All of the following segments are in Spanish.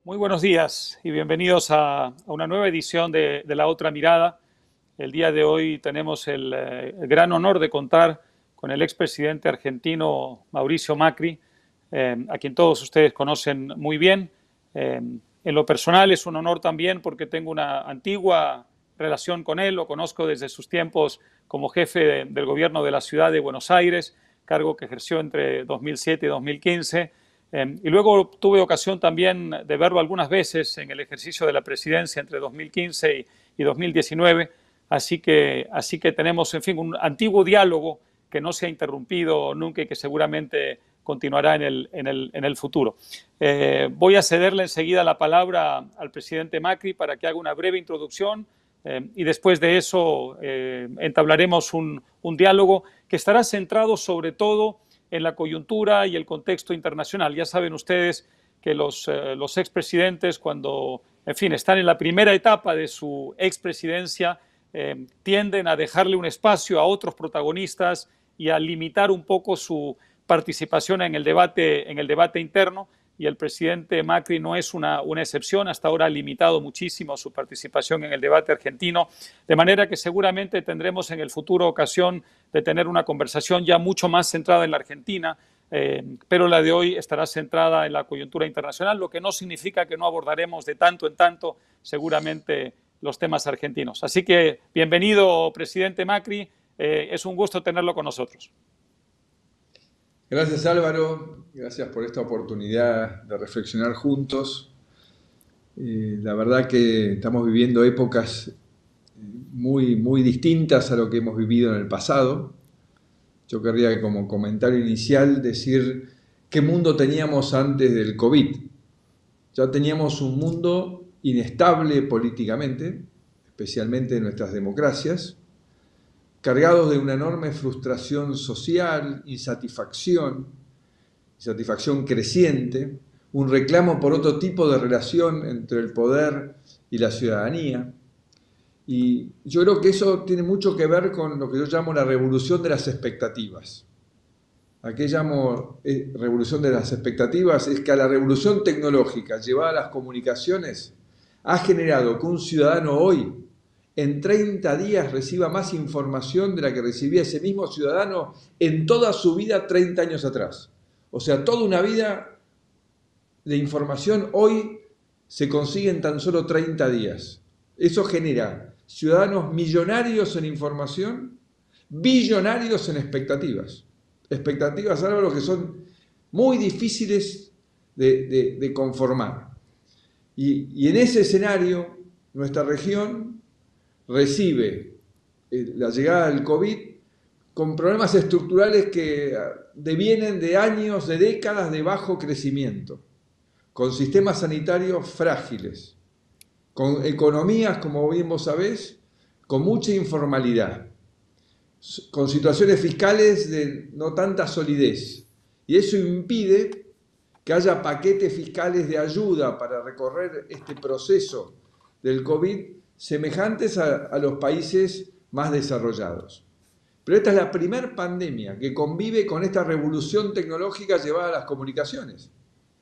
Muy buenos días y bienvenidos a una nueva edición de La Otra Mirada. El día de hoy tenemos el gran honor de contar con el expresidente argentino Mauricio Macri, a quien todos ustedes conocen muy bien. En lo personal es un honor también porque tengo una antigua relación con él, lo conozco desde sus tiempos como jefe del gobierno de la ciudad de Buenos Aires, cargo que ejerció entre 2007 y 2015. Y luego tuve ocasión también de verlo algunas veces en el ejercicio de la presidencia entre 2015 y 2019, así que tenemos, en fin, un antiguo diálogo que no se ha interrumpido nunca y que seguramente continuará en el futuro. Voy a cederle enseguida la palabra al presidente Macri para que haga una breve introducción y después de eso entablaremos un diálogo que estará centrado sobre todo en la coyuntura y el contexto internacional. Ya saben ustedes que los expresidentes, cuando, en fin, están en la primera etapa de su expresidencia, tienden a dejarle un espacio a otros protagonistas y a limitar un poco su participación en el debate interno. Y el presidente Macri no es una excepción. Hasta ahora ha limitado muchísimo su participación en el debate argentino, de manera que seguramente tendremos en el futuro ocasión de tener una conversación ya mucho más centrada en la Argentina, pero la de hoy estará centrada en la coyuntura internacional, lo que no significa que no abordaremos de tanto en tanto seguramente los temas argentinos. Así que bienvenido, presidente Macri, es un gusto tenerlo con nosotros. Gracias Álvaro, gracias por esta oportunidad de reflexionar juntos. La verdad que estamos viviendo épocas muy distintas a lo que hemos vivido en el pasado. Yo querría como comentario inicial decir qué mundo teníamos antes del COVID. Ya teníamos un mundo inestable políticamente, especialmente en nuestras democracias, cargados de una enorme frustración social, insatisfacción creciente, un reclamo por otro tipo de relación entre el poder y la ciudadanía. Y yo creo que eso tiene mucho que ver con lo que yo llamo la revolución de las expectativas. ¿A qué llamo revolución de las expectativas? Es que a la revolución tecnológica llevada a las comunicaciones ha generado que un ciudadano hoy en 30 días reciba más información de la que recibía ese mismo ciudadano en toda su vida 30 años atrás. O sea, toda una vida de información hoy se consigue en tan solo 30 días. Eso genera ciudadanos millonarios en información, billonarios en expectativas. Expectativas, Álvaro, que son muy difíciles de conformar. Y en ese escenario, nuestra región recibe la llegada del COVID con problemas estructurales que devienen de años, de décadas de bajo crecimiento, con sistemas sanitarios frágiles, con economías, como bien vos sabés, con mucha informalidad, con situaciones fiscales de no tanta solidez. Y eso impide que haya paquetes fiscales de ayuda para recorrer este proceso del COVID semejantes a los países más desarrollados. Pero esta es la primera pandemia que convive con esta revolución tecnológica llevada a las comunicaciones.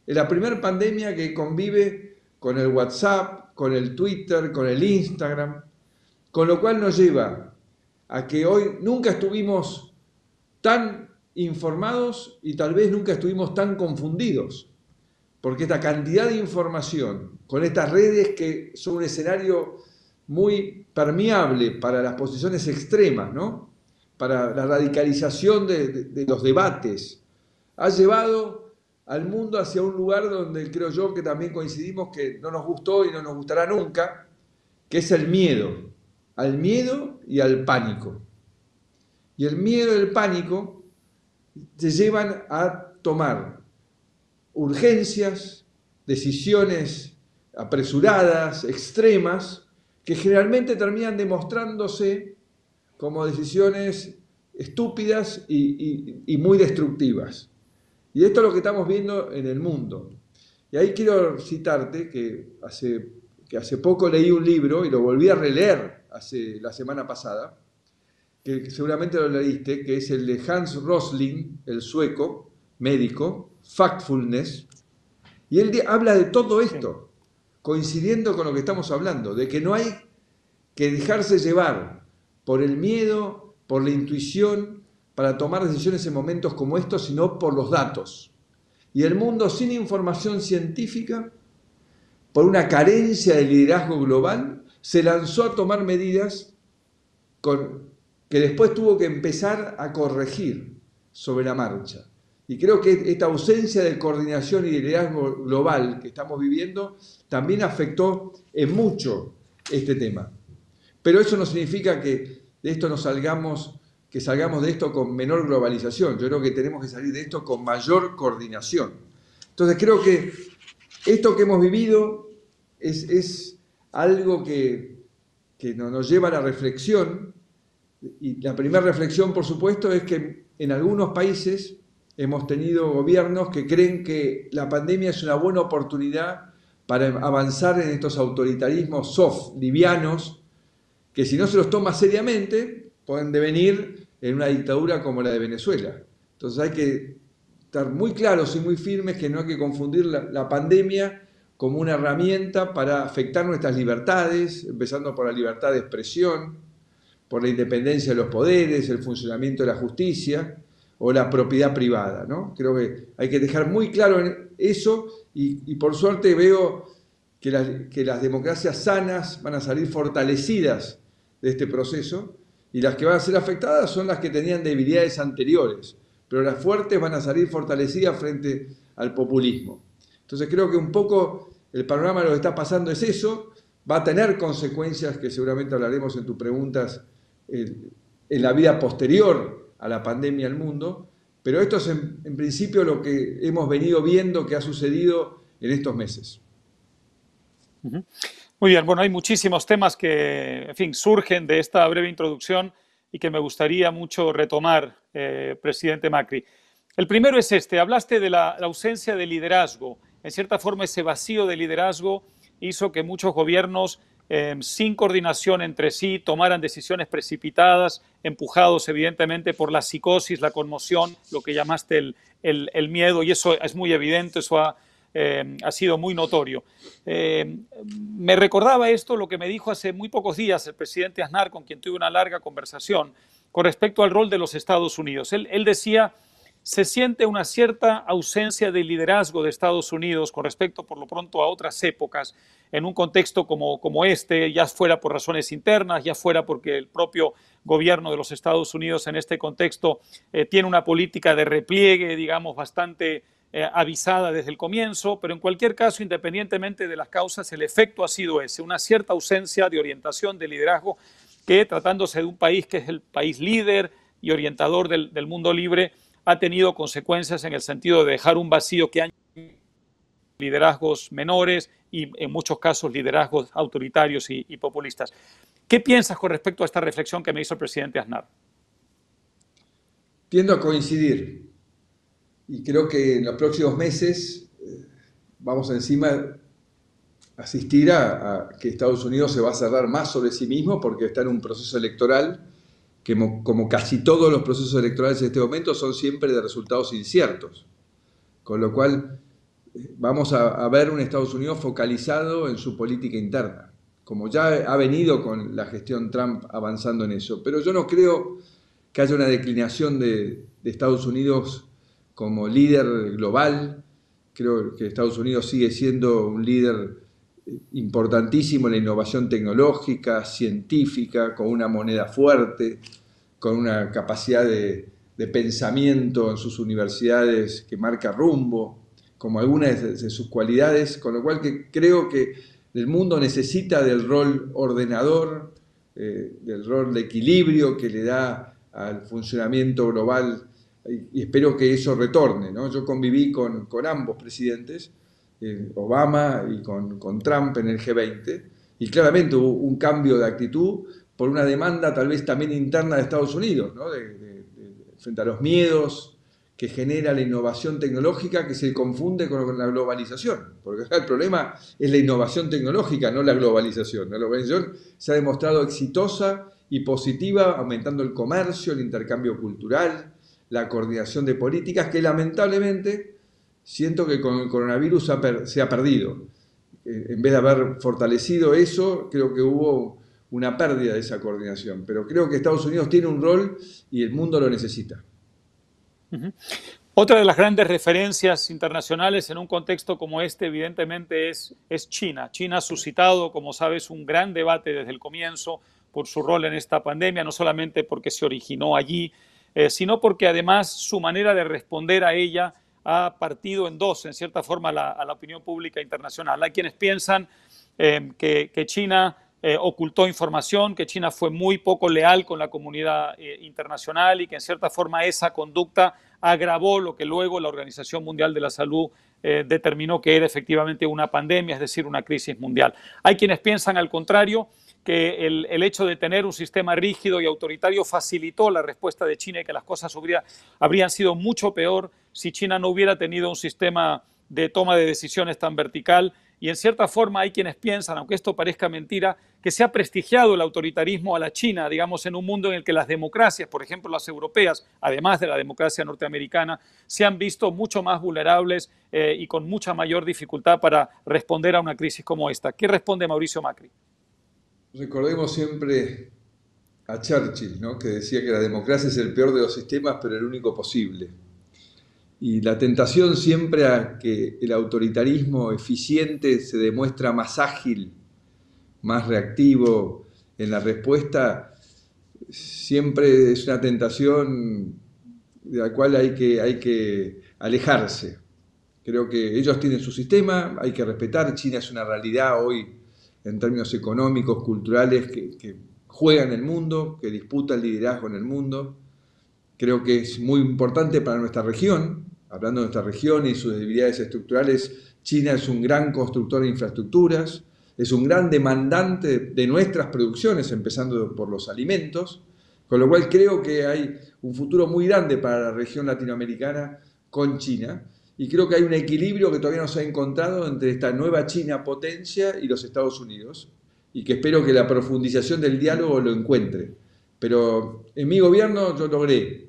Es la primera pandemia que convive con el WhatsApp, con el Twitter, con el Instagram, con lo cual nos lleva a que hoy nunca estuvimos tan informados y tal vez nunca estuvimos tan confundidos, porque esta cantidad de información, con estas redes que son un escenario muy permeable para las posiciones extremas, ¿no? Para la radicalización de los debates, ha llevado al mundo hacia un lugar donde creo yo que también coincidimos que no nos gustó y no nos gustará nunca, que es el miedo, al miedo y al pánico. Y el miedo y el pánico te llevan a tomar urgencias, decisiones apresuradas, extremas, que generalmente terminan demostrándose como decisiones estúpidas y muy destructivas. Y esto es lo que estamos viendo en el mundo. Y ahí quiero citarte que hace poco leí un libro y lo volví a releer la semana pasada, que seguramente lo leíste, que es el de Hans Rosling, el sueco, médico, Factfulness, y él habla de todo esto, coincidiendo con lo que estamos hablando, de que no hay que dejarse llevar por el miedo, por la intuición, para tomar decisiones en momentos como estos, sino por los datos. Y el mundo sin información científica, por una carencia de liderazgo global, se lanzó a tomar medidas que después tuvo que empezar a corregir sobre la marcha. Y creo que esta ausencia de coordinación y de liderazgo global que estamos viviendo también afectó en mucho este tema. Pero eso no significa que de esto no salgamos, que salgamos de esto con menor globalización. Yo creo que tenemos que salir de esto con mayor coordinación. Entonces creo que esto que hemos vivido es algo que nos lleva a la reflexión. Y la primera reflexión, por supuesto, es que en algunos países hemos tenido gobiernos que creen que la pandemia es una buena oportunidad para avanzar en estos autoritarismos soft, livianos, que si no se los toma seriamente, pueden devenir en una dictadura como la de Venezuela. Entonces hay que estar muy claros y muy firmes que no hay que confundir la pandemia como una herramienta para afectar nuestras libertades, empezando por la libertad de expresión, por la independencia de los poderes, el funcionamiento de la justicia o la propiedad privada, ¿no? Creo que hay que dejar muy claro eso y por suerte veo que las democracias sanas van a salir fortalecidas de este proceso y las que van a ser afectadas son las que tenían debilidades anteriores, pero las fuertes van a salir fortalecidas frente al populismo. Entonces creo que un poco el panorama de lo que está pasando es eso, va a tener consecuencias que seguramente hablaremos en tus preguntas en la vida posterior a la pandemia al mundo, pero esto es en principio lo que hemos venido viendo que ha sucedido en estos meses. Muy bien, bueno, hay muchísimos temas que, en fin, surgen de esta breve introducción y que me gustaría mucho retomar, presidente Macri. El primero es este, hablaste de la ausencia de liderazgo. En cierta forma, ese vacío de liderazgo hizo que muchos gobiernos, sin coordinación entre sí, tomaran decisiones precipitadas, empujados evidentemente por la psicosis, la conmoción, lo que llamaste el miedo, y eso es muy evidente, eso ha sido muy notorio. Me recordaba esto lo que me dijo hace muy pocos días el presidente Aznar, con quien tuve una larga conversación, con respecto al rol de los Estados Unidos. Él decía, se siente una cierta ausencia de liderazgo de Estados Unidos con respecto, por lo pronto, a otras épocas, en un contexto como este, ya fuera por razones internas, ya fuera porque el propio gobierno de los Estados Unidos en este contexto tiene una política de repliegue, digamos, bastante avisada desde el comienzo, pero en cualquier caso, independientemente de las causas, el efecto ha sido ese, una cierta ausencia de orientación, de liderazgo, que tratándose de un país que es el país líder y orientador del mundo libre, ha tenido consecuencias en el sentido de dejar un vacío que ha liderazgos menores y en muchos casos liderazgos autoritarios y populistas. ¿Qué piensas con respecto a esta reflexión que me hizo el presidente Aznar? Tiendo a coincidir y creo que en los próximos meses vamos encima a asistir a que Estados Unidos se va a cerrar más sobre sí mismo porque está en un proceso electoral que como casi todos los procesos electorales en este momento son siempre de resultados inciertos. Con lo cual vamos a ver un Estados Unidos focalizado en su política interna, como ya ha venido con la gestión Trump avanzando en eso. Pero yo no creo que haya una declinación de Estados Unidos como líder global. Creo que Estados Unidos sigue siendo un líder importantísimo en la innovación tecnológica, científica, con una moneda fuerte, con una capacidad de pensamiento en sus universidades que marca rumbo, como algunas de sus cualidades, con lo cual que creo que el mundo necesita del rol ordenador, del rol de equilibrio que le da al funcionamiento global, y espero que eso retorne, ¿no? Yo conviví con ambos presidentes, Obama y con Trump en el G20, y claramente hubo un cambio de actitud por una demanda tal vez también interna de Estados Unidos, ¿no? Frente a los miedos que genera la innovación tecnológica que se confunde con la globalización, porque acá el problema es la innovación tecnológica, no la globalización. La globalización se ha demostrado exitosa y positiva, aumentando el comercio, el intercambio cultural, la coordinación de políticas que lamentablemente siento que con el coronavirus se ha perdido. en vez de haber fortalecido eso, creo que hubo una pérdida de esa coordinación. Pero creo que Estados Unidos tiene un rol y el mundo lo necesita. Uh-huh. Otra de las grandes referencias internacionales en un contexto como este, evidentemente, es China. China ha suscitado, como sabes, un gran debate desde el comienzo por su rol en esta pandemia, no solamente porque se originó allí, sino porque además su manera de responder a ella ha partido en dos, en cierta forma, a la opinión pública internacional. Hay quienes piensan que China ocultó información, que China fue muy poco leal con la comunidad internacional y que en cierta forma esa conducta agravó lo que luego la Organización Mundial de la Salud determinó que era efectivamente una pandemia, es decir, una crisis mundial. Hay quienes piensan al contrario, que el hecho de tener un sistema rígido y autoritario facilitó la respuesta de China y que las cosas habrían sido mucho peor si China no hubiera tenido un sistema de toma de decisiones tan vertical. Y en cierta forma hay quienes piensan, aunque esto parezca mentira, que se ha prestigiado el autoritarismo a la China, digamos, en un mundo en el que las democracias, por ejemplo las europeas, además de la democracia norteamericana, se han visto mucho más vulnerables y con mucha mayor dificultad para responder a una crisis como esta. ¿Qué responde Mauricio Macri? Recordemos siempre a Churchill, ¿no? Que decía que la democracia es el peor de los sistemas, pero el único posible. Y la tentación siempre a que el autoritarismo eficiente se demuestra más ágil, más reactivo en la respuesta, siempre es una tentación de la cual hay que alejarse. Creo que ellos tienen su sistema, hay que respetar. China es una realidad hoy en términos económicos, culturales, que juega en el mundo, que disputa el liderazgo en el mundo. Creo que es muy importante para nuestra región. Hablando de nuestra región y sus debilidades estructurales, China es un gran constructor de infraestructuras, es un gran demandante de nuestras producciones, empezando por los alimentos, con lo cual creo que hay un futuro muy grande para la región latinoamericana con China, y creo que hay un equilibrio que todavía no se ha encontrado entre esta nueva China potencia y los Estados Unidos, y que espero que la profundización del diálogo lo encuentre. Pero en mi gobierno yo logré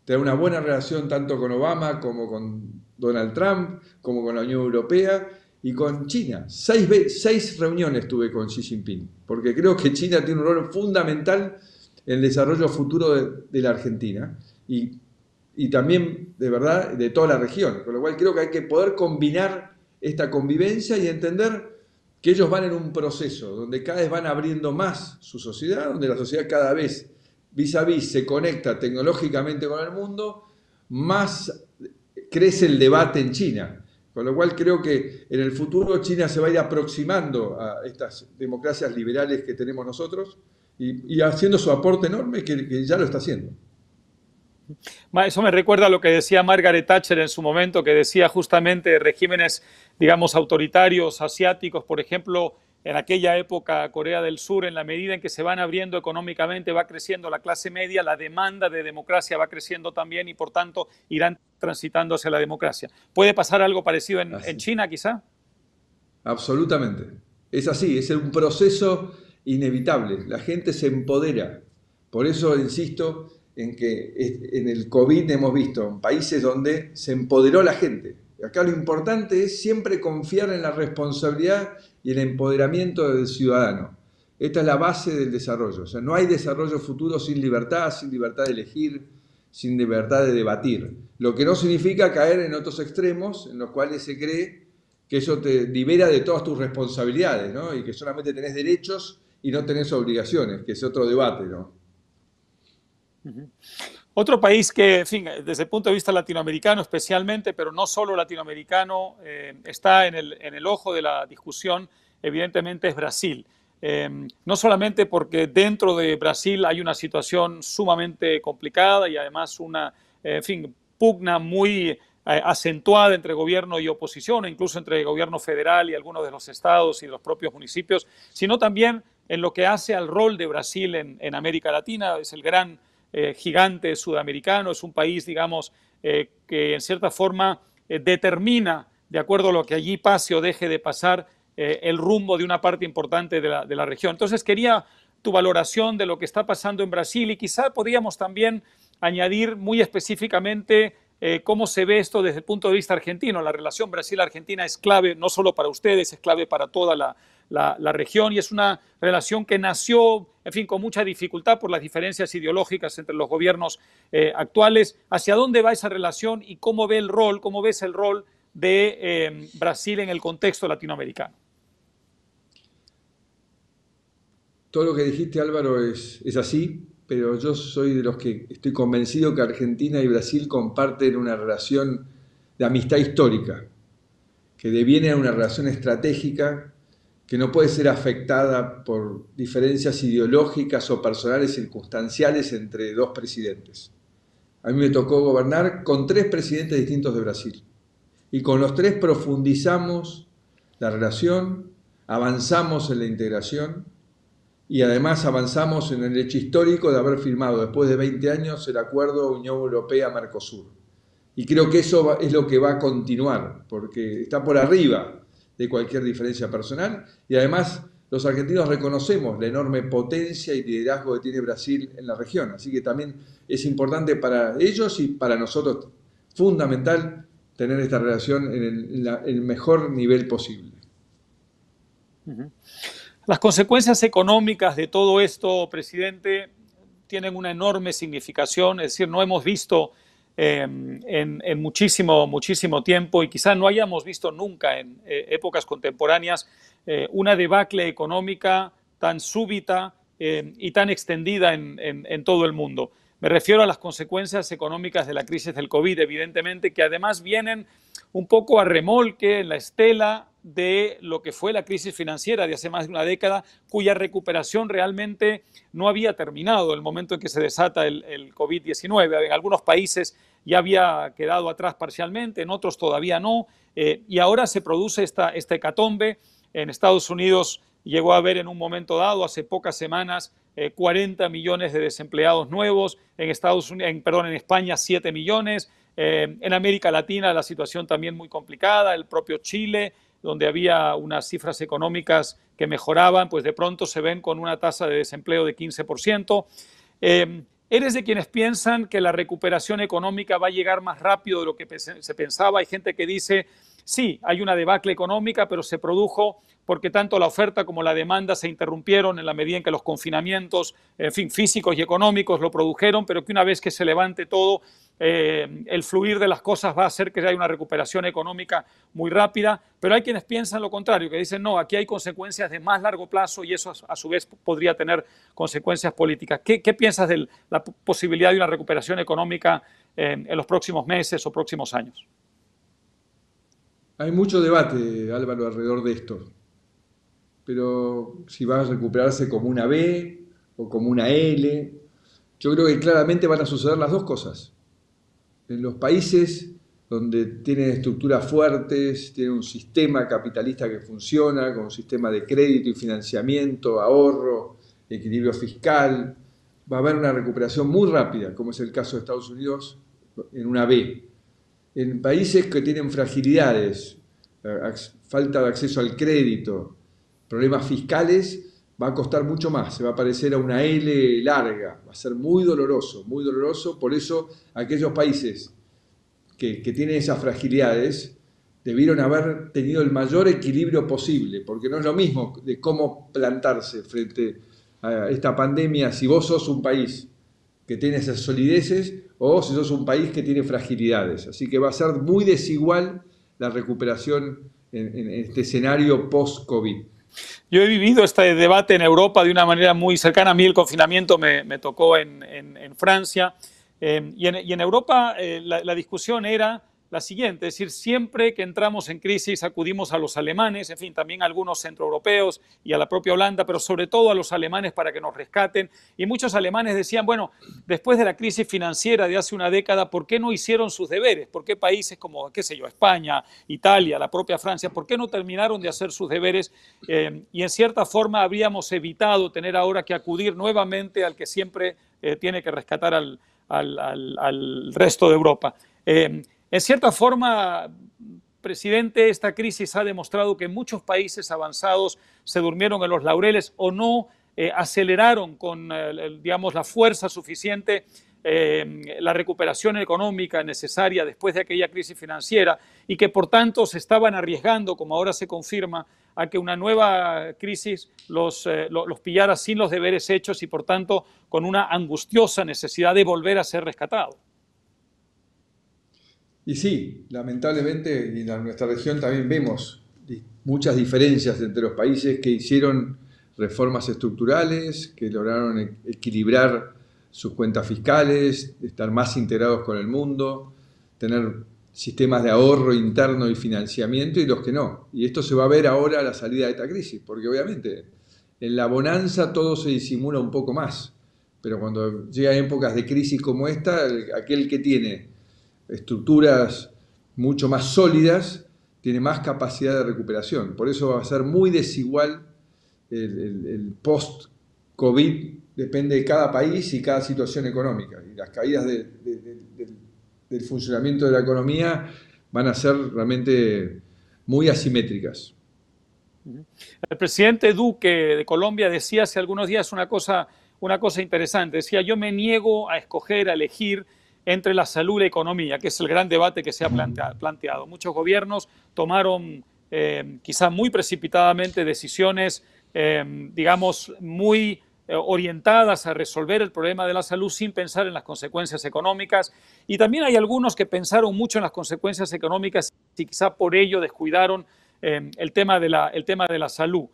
tener una buena relación tanto con Obama como con Donald Trump, como con la Unión Europea y con China. 6 reuniones tuve con Xi Jinping, porque creo que China tiene un rol fundamental en el desarrollo futuro de la Argentina y también, de verdad, de toda la región. Con lo cual creo que hay que poder combinar esta convivencia y entender que ellos van en un proceso donde cada vez van abriendo más su sociedad, donde la sociedad cada vez vis a vis se conecta tecnológicamente con el mundo, más crece el debate en China. Con lo cual creo que en el futuro China se va a ir aproximando a estas democracias liberales que tenemos nosotros y haciendo su aporte enorme que ya lo está haciendo. Eso me recuerda a lo que decía Margaret Thatcher en su momento, que decía justamente regímenes, digamos, autoritarios asiáticos, por ejemplo, en aquella época Corea del Sur, en la medida en que se van abriendo económicamente, va creciendo la clase media, la demanda de democracia va creciendo también y por tanto irán transitando hacia la democracia. ¿Puede pasar algo parecido en China quizá? Absolutamente. Es así, es un proceso inevitable. La gente se empodera. Por eso insisto en que en el COVID hemos visto en países donde se empoderó la gente. Acá lo importante es siempre confiar en la responsabilidad y el empoderamiento del ciudadano. Esta es la base del desarrollo. O sea, no hay desarrollo futuro sin libertad de elegir, sin libertad de debatir. Lo que no significa caer en otros extremos en los cuales se cree que eso te libera de todas tus responsabilidades, ¿no? Y que solamente tenés derechos y no tenés obligaciones, que es otro debate, ¿no? Uh-huh. Otro país que, en fin, desde el punto de vista latinoamericano especialmente, pero no solo latinoamericano, está en el ojo de la discusión, evidentemente es Brasil. No solamente porque dentro de Brasil hay una situación sumamente complicada y además una, en fin, pugna muy acentuada entre gobierno y oposición, incluso entre el gobierno federal y algunos de los estados y de los propios municipios, sino también en lo que hace al rol de Brasil en América Latina. Es el gran gigante sudamericano, es un país, digamos, que en cierta forma determina, de acuerdo a lo que allí pase o deje de pasar, el rumbo de una parte importante de la región. Entonces quería tu valoración de lo que está pasando en Brasil y quizá podríamos también añadir muy específicamente ¿cómo se ve esto desde el punto de vista argentino? La relación Brasil-Argentina es clave no solo para ustedes, es clave para toda la región, y es una relación que nació, en fin, con mucha dificultad por las diferencias ideológicas entre los gobiernos actuales. ¿Hacia dónde va esa relación y cómo ves el rol de Brasil en el contexto latinoamericano? Todo lo que dijiste, Álvaro, es así, pero yo soy de los que estoy convencido que Argentina y Brasil comparten una relación de amistad histórica, que deviene a una relación estratégica que no puede ser afectada por diferencias ideológicas o personales circunstanciales entre dos presidentes. A mí me tocó gobernar con 3 presidentes distintos de Brasil, y con los 3 profundizamos la relación, avanzamos en la integración, y además avanzamos en el hecho histórico de haber firmado después de 20 años el acuerdo Unión Europea-Mercosur. Y creo que eso es lo que va a continuar, porque está por arriba de cualquier diferencia personal, y además los argentinos reconocemos la enorme potencia y liderazgo que tiene Brasil en la región, así que también es importante para ellos y para nosotros, fundamental, tener esta relación en el mejor nivel posible. Uh-huh. Las consecuencias económicas de todo esto, presidente, tienen una enorme significación, es decir, no hemos visto en muchísimo tiempo, y quizá no hayamos visto nunca en épocas contemporáneas, una debacle económica tan súbita y tan extendida en todo el mundo. Me refiero a las consecuencias económicas de la crisis del COVID, evidentemente, que además vienen un poco a remolque en la estela de lo que fue la crisis financiera de hace más de una década, cuya recuperación realmente no había terminado en el momento en que se desata el COVID-19. En algunos países ya había quedado atrás parcialmente, en otros todavía no, y ahora se produce esta hecatombe. En Estados Unidos llegó a haber en un momento dado, hace pocas semanas, 40 millones de desempleados nuevos, en España 7 millones, en América Latina la situación también muy complicada, el propio Chile, donde había unas cifras económicas que mejoraban, pues de pronto se ven con una tasa de desempleo de 15%. ¿Eres de quienes piensan que la recuperación económica va a llegar más rápido de lo que se pensaba? Hay gente que dice, sí, hay una debacle económica, pero se produjo porque tanto la oferta como la demanda se interrumpieron en la medida en que los confinamientos, en fin, físicos y económicos lo produjeron, pero que una vez que se levante todo, el fluir de las cosas va a hacer que haya una recuperación económica muy rápida. Pero hay quienes piensan lo contrario, que dicen, no, aquí hay consecuencias de más largo plazo y eso a su vez podría tener consecuencias políticas. ¿Qué piensas de la posibilidad de una recuperación económica en los próximos meses o próximos años? Hay mucho debate, Álvaro, alrededor de esto, pero si va a recuperarse como una B o como una L, yo creo que claramente van a suceder las dos cosas. En los países donde tienen estructuras fuertes, tienen un sistema capitalista que funciona, con un sistema de crédito y financiamiento, ahorro, equilibrio fiscal, va a haber una recuperación muy rápida, como es el caso de Estados Unidos, en una B. En países que tienen fragilidades, falta de acceso al crédito, problemas fiscales, va a costar mucho más, se va a parecer a una L larga, va a ser muy doloroso, por eso aquellos países que tienen esas fragilidades debieron haber tenido el mayor equilibrio posible, porque no es lo mismo de cómo plantarse frente a esta pandemia si vos sos un país que tiene esas solideces o si sos un país que tiene fragilidades. Así que va a ser muy desigual la recuperación en este escenario post-COVID. Yo he vivido este debate en Europa de una manera muy cercana. A mí el confinamiento me tocó en Francia, y en Europa la discusión era la siguiente, es decir, siempre que entramos en crisis acudimos a los alemanes, en fin, también a algunos centroeuropeos y a la propia Holanda, pero sobre todo a los alemanes para que nos rescaten. Y muchos alemanes decían, bueno, después de la crisis financiera de hace una década, ¿por qué no hicieron sus deberes? ¿Por qué países como, qué sé yo, España, Italia, la propia Francia, por qué no terminaron de hacer sus deberes? Y en cierta forma habríamos evitado tener ahora que acudir nuevamente al que siempre tiene que rescatar al resto de Europa. En cierta forma, presidente, esta crisis ha demostrado que muchos países avanzados se durmieron en los laureles o no aceleraron con, digamos, la fuerza suficiente la recuperación económica necesaria después de aquella crisis financiera y que por tanto se estaban arriesgando, como ahora se confirma, a que una nueva crisis los pillara sin los deberes hechos y por tanto con una angustiosa necesidad de volver a ser rescatados. Y sí, lamentablemente en nuestra región también vemos muchas diferencias entre los países que hicieron reformas estructurales, que lograron equilibrar sus cuentas fiscales, estar más integrados con el mundo, tener sistemas de ahorro interno y financiamiento, y los que no. Y esto se va a ver ahora a la salida de esta crisis, porque obviamente en la bonanza todo se disimula un poco más, pero cuando llegan épocas de crisis como esta, aquel que tiene estructuras mucho más sólidas tiene más capacidad de recuperación. Por eso va a ser muy desigual el post-COVID, depende de cada país y cada situación económica. Y las caídas del funcionamiento de la economía van a ser realmente muy asimétricas. El presidente Duque de Colombia decía hace algunos días una cosa interesante. Decía, yo me niego a escoger, a elegir entre la salud y la economía, que es el gran debate que se ha planteado. Muchos gobiernos tomaron quizá muy precipitadamente decisiones, digamos, muy orientadas a resolver el problema de la salud sin pensar en las consecuencias económicas. Y también hay algunos que pensaron mucho en las consecuencias económicas y quizá por ello descuidaron el tema de la salud.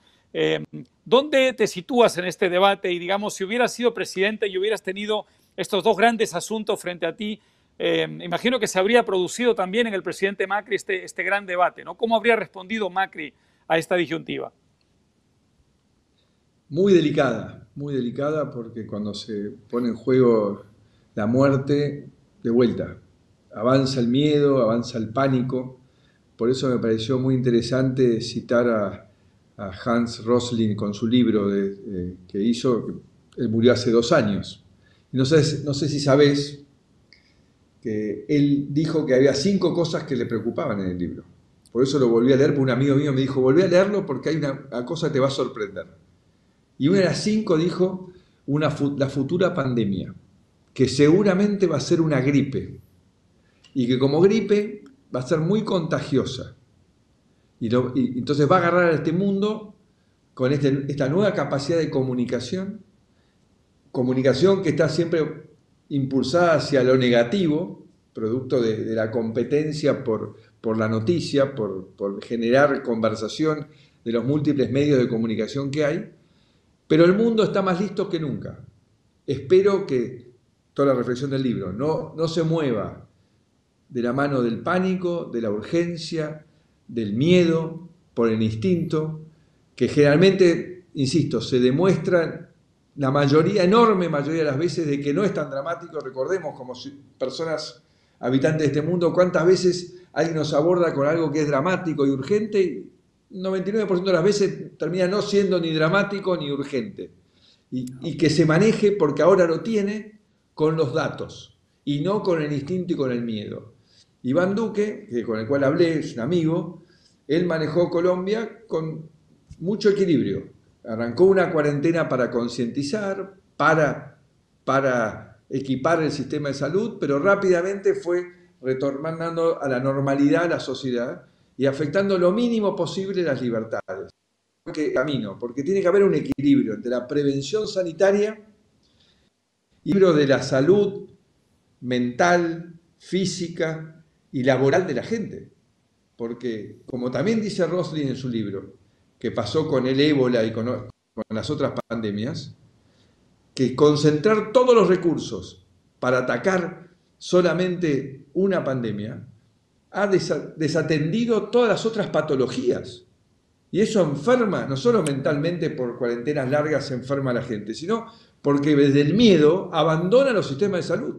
¿Dónde te sitúas en este debate? Y digamos, si hubieras sido presidente y hubieras tenido estos dos grandes asuntos frente a ti, imagino que se habría producido también en el presidente Macri este gran debate, ¿no? ¿Cómo habría respondido Macri a esta disyuntiva? Muy delicada porque cuando se pone en juego la muerte, de vuelta, avanza el miedo, avanza el pánico. Por eso me pareció muy interesante citar a Hans Rosling con su libro que hizo, él murió hace 2 años. No sé si sabés que él dijo que había 5 cosas que le preocupaban en el libro. Por eso lo volví a leer, porque un amigo mío me dijo, volví a leerlo porque hay una cosa que te va a sorprender. Y una de las 5 dijo la futura pandemia, que seguramente va a ser una gripe, y que como gripe va a ser muy contagiosa. Y entonces va a agarrar a este mundo con esta nueva capacidad de comunicación que está siempre impulsada hacia lo negativo, producto de la competencia por la noticia, por generar conversación de los múltiples medios de comunicación que hay, pero el mundo está más listo que nunca. Espero que toda la reflexión del libro no se mueva de la mano del pánico, de la urgencia, del miedo, por el instinto, que generalmente, insisto, se demuestra la enorme mayoría de las veces de que no es tan dramático. Recordemos como personas habitantes de este mundo cuántas veces alguien nos aborda con algo que es dramático y urgente, y 99% de las veces termina no siendo ni dramático ni urgente. Y que se maneje porque ahora lo tiene con los datos y no con el instinto y con el miedo. Iván Duque, con el cual hablé, es un amigo, él manejó Colombia con mucho equilibrio. Arrancó una cuarentena para concientizar, para equipar el sistema de salud, pero rápidamente fue retornando a la normalidad a la sociedad y afectando lo mínimo posible las libertades. Porque tiene que haber un equilibrio entre la prevención sanitaria y el equilibrio de la salud mental, física y laboral de la gente. Porque, como también dice Rosling en su libro, que pasó con el ébola y con las otras pandemias, que concentrar todos los recursos para atacar solamente una pandemia ha desatendido todas las otras patologías. Y eso enferma, no solo mentalmente por cuarentenas largas se enferma a la gente, sino porque desde el miedo abandona los sistemas de salud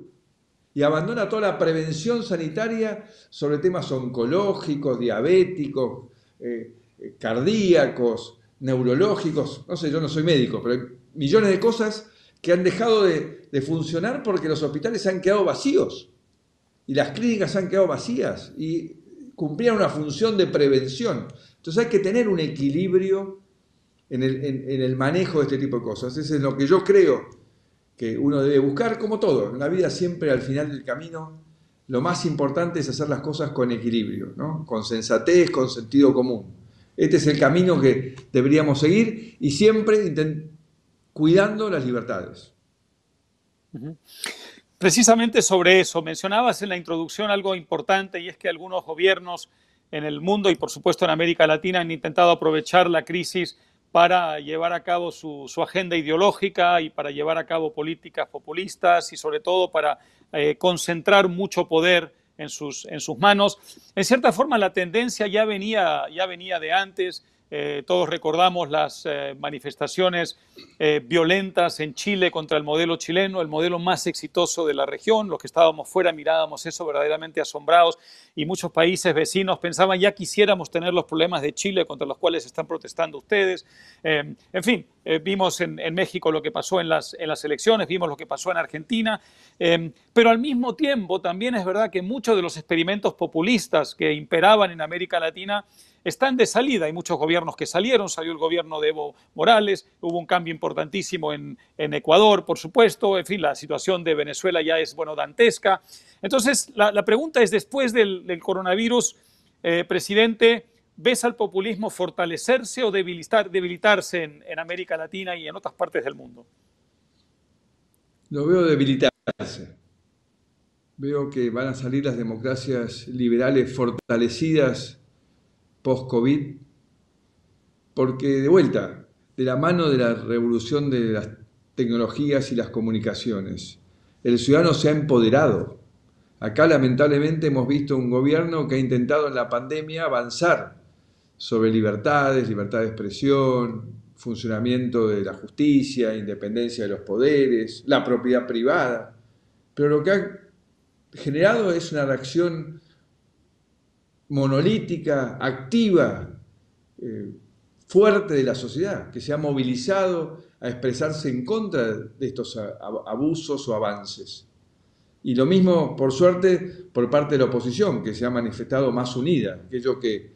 y abandona toda la prevención sanitaria sobre temas oncológicos, diabéticos, cardíacos, neurológicos. No sé, yo no soy médico, pero hay millones de cosas que han dejado de funcionar porque los hospitales se han quedado vacíos y las clínicas se han quedado vacías y cumplían una función de prevención. Entonces hay que tener un equilibrio en el manejo de este tipo de cosas. Eso es lo que yo creo que uno debe buscar, como todo. En la vida siempre al final del camino lo más importante es hacer las cosas con equilibrio, ¿no? Con sensatez, con sentido común. Este es el camino que deberíamos seguir y siempre cuidando las libertades. Precisamente sobre eso, mencionabas en la introducción algo importante y es que algunos gobiernos en el mundo y por supuesto en América Latina han intentado aprovechar la crisis para llevar a cabo su agenda ideológica y para llevar a cabo políticas populistas y sobre todo para concentrar mucho poder en sus manos. En cierta forma la tendencia ya venía de antes. Todos recordamos las manifestaciones violentas en Chile contra el modelo chileno, el modelo más exitoso de la región. Los que estábamos fuera mirábamos eso verdaderamente asombrados y muchos países vecinos pensaban ya quisiéramos tener los problemas de Chile contra los cuales están protestando ustedes. En fin, vimos en México lo que pasó en las elecciones, vimos lo que pasó en Argentina, pero al mismo tiempo también es verdad que muchos de los experimentos populistas que imperaban en América Latina están de salida. Hay muchos gobiernos que salieron, salió el gobierno de Evo Morales, hubo un cambio importantísimo en Ecuador, por supuesto, en fin, la situación de Venezuela ya es, bueno, dantesca. Entonces, la pregunta es, después del coronavirus, presidente, ¿ves al populismo fortalecerse o debilitarse en América Latina y en otras partes del mundo? Lo veo debilitarse. Veo que van a salir las democracias liberales fortalecidas post-COVID, porque de vuelta, de la mano de la revolución de las tecnologías y las comunicaciones, el ciudadano se ha empoderado. Acá lamentablemente hemos visto un gobierno que ha intentado en la pandemia avanzar sobre libertades, libertad de expresión, funcionamiento de la justicia, independencia de los poderes, la propiedad privada, pero lo que ha generado es una reacción monolítica, activa, fuerte de la sociedad, que se ha movilizado a expresarse en contra de estos abusos o avances. Y lo mismo, por suerte, por parte de la oposición, que se ha manifestado más unida. Aquello que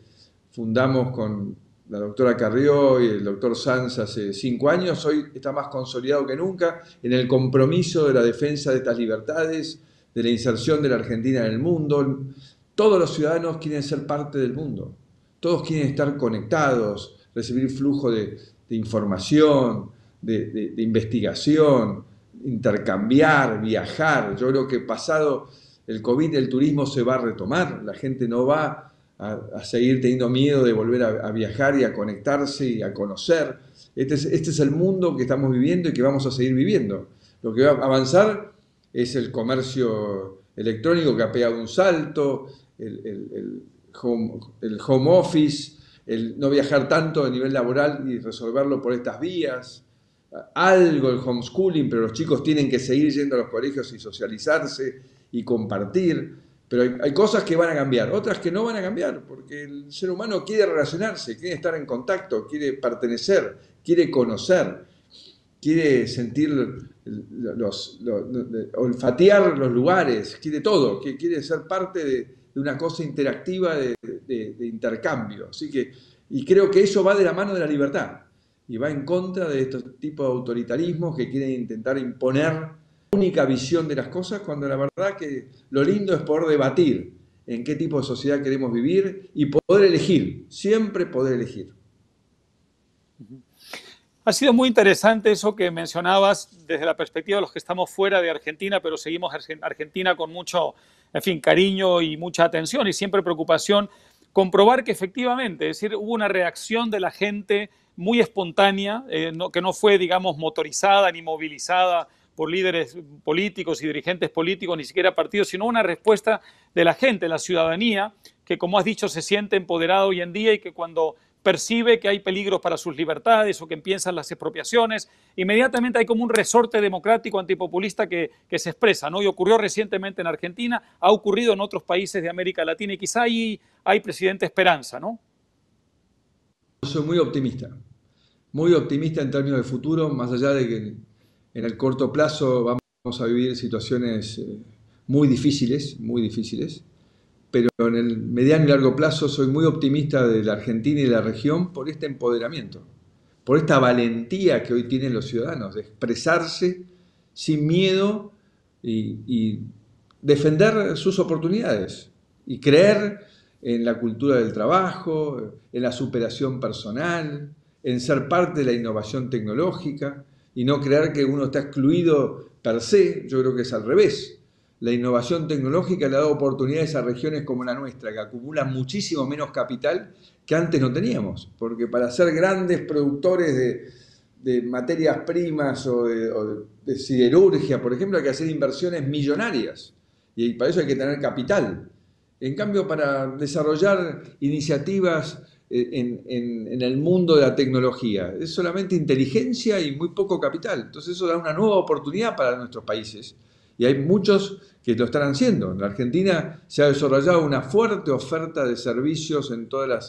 fundamos con la doctora Carrió y el doctor Sanz hace 5 años, hoy está más consolidado que nunca en el compromiso de la defensa de estas libertades, de la inserción de la Argentina en el mundo. Todos los ciudadanos quieren ser parte del mundo, todos quieren estar conectados, recibir flujo de información, de investigación, intercambiar, viajar. Yo creo que pasado el COVID el turismo se va a retomar, la gente no va a seguir teniendo miedo de volver a viajar y a conectarse y a conocer. Este es el mundo que estamos viviendo y que vamos a seguir viviendo. Lo que va a avanzar es el comercio electrónico que ha pegado un salto, el home office, el no viajar tanto a nivel laboral y resolverlo por estas vías, algo el homeschooling, pero los chicos tienen que seguir yendo a los colegios y socializarse y compartir, pero hay cosas que van a cambiar, otras que no van a cambiar, porque el ser humano quiere relacionarse, quiere estar en contacto, quiere pertenecer, quiere conocer, quiere sentir olfatear los lugares, quiere todo, quiere ser parte de una cosa interactiva de intercambio. Así que, y creo que eso va de la mano de la libertad y va en contra de estos tipos de autoritarismos que quieren intentar imponer una única visión de las cosas, cuando la verdad que lo lindo es poder debatir en qué tipo de sociedad queremos vivir y poder elegir, siempre poder elegir. Ha sido muy interesante eso que mencionabas desde la perspectiva de los que estamos fuera de Argentina, pero seguimos Argentina con mucho, en fin, cariño y mucha atención y siempre preocupación, comprobar que efectivamente, es decir, hubo una reacción de la gente muy espontánea, que no fue, digamos, motorizada ni movilizada por líderes políticos y dirigentes políticos, ni siquiera partidos, sino una respuesta de la gente, la ciudadanía, que como has dicho se siente empoderada hoy en día y que cuando percibe que hay peligros para sus libertades o que empiezan las expropiaciones, inmediatamente hay como un resorte democrático antipopulista que se expresa, ¿no? Y ocurrió recientemente en Argentina, ha ocurrido en otros países de América Latina y quizá ahí hay, presidente, esperanza, ¿no? Soy muy optimista en términos de futuro, más allá de que en el corto plazo vamos a vivir situaciones muy difíciles, pero en el mediano y largo plazo soy muy optimista de la Argentina y de la región por este empoderamiento, por esta valentía que hoy tienen los ciudadanos de expresarse sin miedo y defender sus oportunidades y creer en la cultura del trabajo, en la superación personal, en ser parte de la innovación tecnológica y no creer que uno está excluido per se. Yo creo que es al revés. La innovación tecnológica le ha dado oportunidades a regiones como la nuestra, que acumulan muchísimo menos capital que antes no teníamos, porque para ser grandes productores de materias primas o de siderurgia, por ejemplo, hay que hacer inversiones millonarias y para eso hay que tener capital. En cambio, para desarrollar iniciativas en el mundo de la tecnología, es solamente inteligencia y muy poco capital. Entonces eso da una nueva oportunidad para nuestros países. Y hay muchos que lo están haciendo. En la Argentina se ha desarrollado una fuerte oferta de servicios en toda